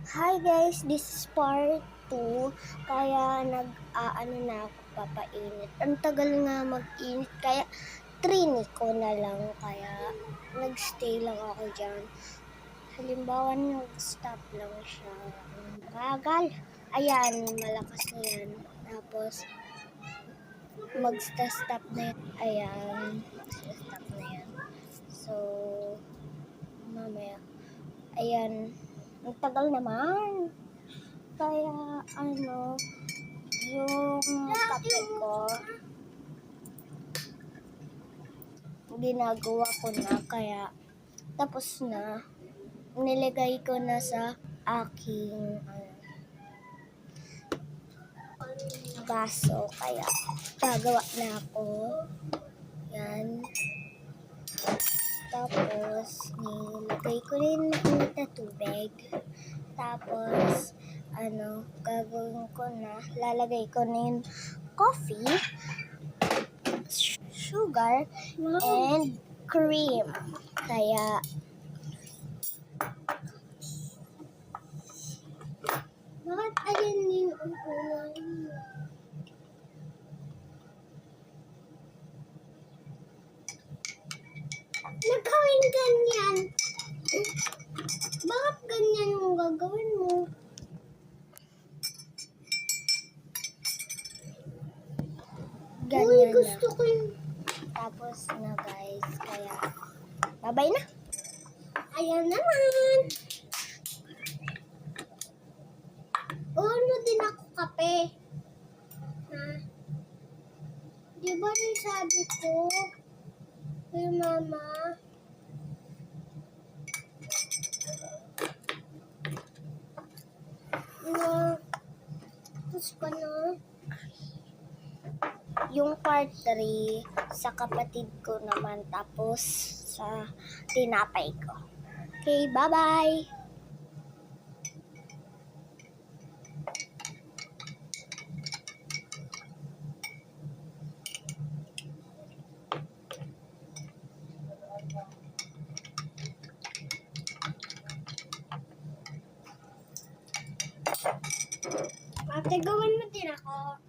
Hi guys, this is part 2. Kaya nag-aano na ako papainit. Ang tagal nga mag-init kaya trini ko na lang. Kaya nagstay lang ako dyan. Halimbawa nag-stop lang siya. Bagal. Ayan, malakas na yan. Tapos mag-stop na yan. Ayan, stop na yan. So, mamaya. Ayan, ang tagal naman. Kaya yung kape ko, ginagawa ko na, kaya tapos na. Nilagay ko na sa aking baso, kaya gagawa na ako. Yan. Tapos, nilagay ko rin na tubig. Tapos, gagawin ko na, lalagay ko na yung coffee, sugar, and cream. Kaya, bakit ayun yung upuan? Nagkawin ganyan. Bakit ganyan yung gagawin mo? Ganyan. Uy, gusto ko yung... Tapos na guys, kaya bye-bye na. Ayan naman. Ano din ako kape. Ha? Di ba sabi ko kay mama? Tapos ko na. Yung part 3 sa kapatid ko naman, tapos sa tinapay ko. Okay, bye-bye! Ate, gawin mo din ako.